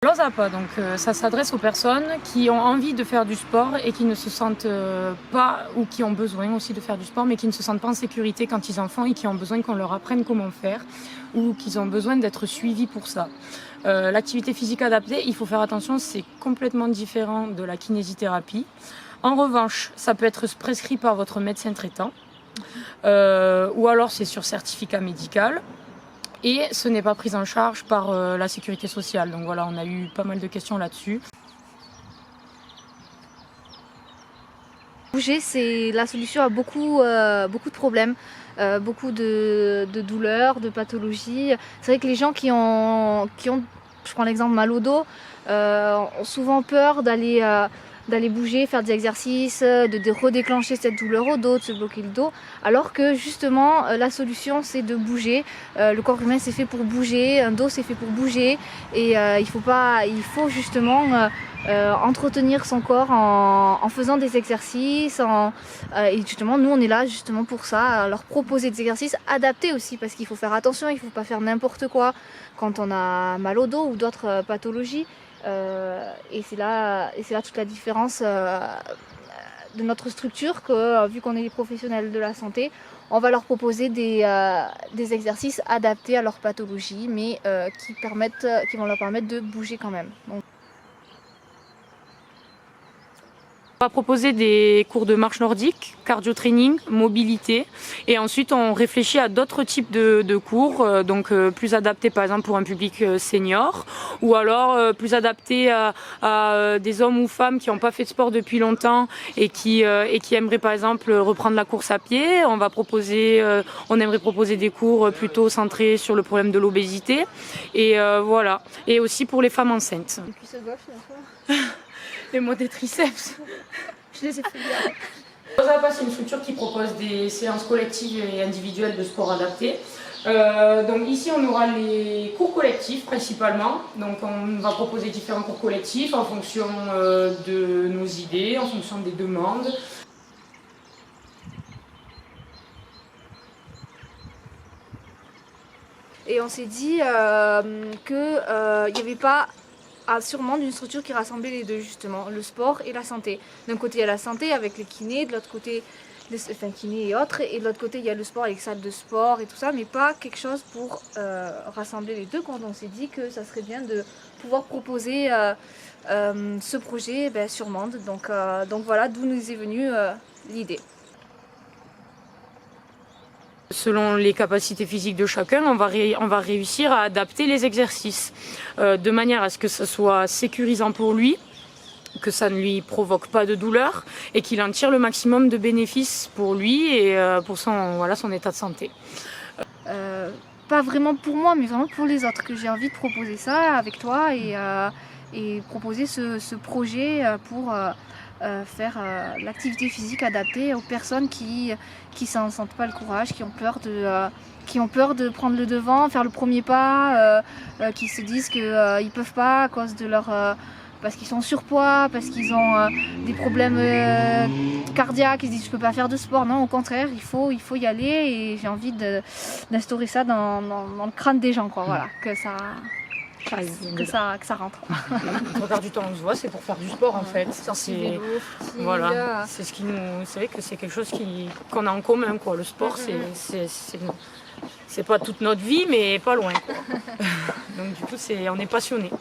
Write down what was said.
L'OSAPA, donc ça s'adresse aux personnes qui ont envie de faire du sport et qui ne se sentent pas, ou qui ont besoin aussi de faire du sport, mais qui ne se sentent pas en sécurité quand ils en font et qui ont besoin qu'on leur apprenne comment faire ou qu'ils ont besoin d'être suivis pour ça. L'activité physique adaptée, il faut faire attention, c'est complètement différent de la kinésithérapie. En revanche, ça peut être prescrit par votre médecin traitant ou alors c'est sur certificat médical. Et ce n'est pas pris en charge par la sécurité sociale. Donc voilà, on a eu pas mal de questions là-dessus. Bouger, c'est la solution à beaucoup de problèmes, beaucoup de douleurs, de pathologies. C'est vrai que les gens qui ont je prends l'exemple mal au dos, ont souvent peur d'aller bouger, faire des exercices, de redéclencher cette douleur au dos, de se bloquer le dos, alors que justement la solution c'est de bouger. Le corps humain c'est fait pour bouger, un dos c'est fait pour bouger, et il faut justement entretenir son corps en faisant des exercices, et justement nous on est là justement pour ça, à leur proposer des exercices adaptés aussi, parce qu'il faut faire attention, il ne faut pas faire n'importe quoi quand on a mal au dos ou d'autres pathologies. Et c'est là toute la différence de notre structure, que vu qu'on est des professionnels de la santé, on va leur proposer des exercices adaptés à leur pathologie, mais qui vont leur permettre de bouger quand même. Donc, On va proposer des cours de marche nordique, cardio-training, mobilité, et ensuite on réfléchit à d'autres types de cours, donc plus adaptés par exemple pour un public senior, ou alors plus adaptés à des hommes ou femmes qui n'ont pas fait de sport depuis longtemps et qui aimeraient par exemple reprendre la course à pied. On aimerait proposer des cours plutôt centrés sur le problème de l'obésité, et voilà, et aussi pour les femmes enceintes. une cuisse gauche, Et moi des triceps. je les ai fait bien. l'OSAPA, c'est une structure qui propose des séances collectives et individuelles de sport adapté. Donc ici, on aura les cours collectifs principalement. Donc on va proposer différents cours collectifs en fonction de nos idées, en fonction des demandes. Et on s'est dit qu'il n'y avait pas sûrement d'une structure qui rassemblait les deux, justement, le sport et la santé. D'un côté il y a la santé avec les kinés, de l'autre côté, kinés et autres, et de l'autre côté il y a le sport avec salle de sport et tout ça, mais pas quelque chose pour rassembler les deux. Quand on s'est dit que ça serait bien de pouvoir proposer ce projet sur Mende. Donc voilà d'où nous est venue l'idée. Selon les capacités physiques de chacun, on va réussir à adapter les exercices de manière à ce que ça soit sécurisant pour lui, que ça ne lui provoque pas de douleur et qu'il en tire le maximum de bénéfices pour lui et pour son état de santé. Pas vraiment pour moi, mais vraiment pour les autres, que j'ai envie de proposer ça avec toi et proposer ce projet pour faire l'activité physique adaptée aux personnes qui s'en sentent pas le courage, qui ont peur de prendre le devant, faire le premier pas, qui se disent qu'ils peuvent pas à cause de parce qu'ils sont en surpoids, parce qu'ils ont des problèmes cardiaques, ils se disent je peux pas faire de sport. Non, au contraire, il faut y aller, et j'ai envie d'instaurer ça dans le crâne des gens, quoi. Voilà, que ça rentre. Le regard du temps on se voit, c'est pour faire du sport en fait. Voilà, c'est vrai que c'est quelque chose qu'on a en commun, quoi. Le sport, c'est pas toute notre vie, mais pas loin, quoi. Donc du coup, on est passionnés.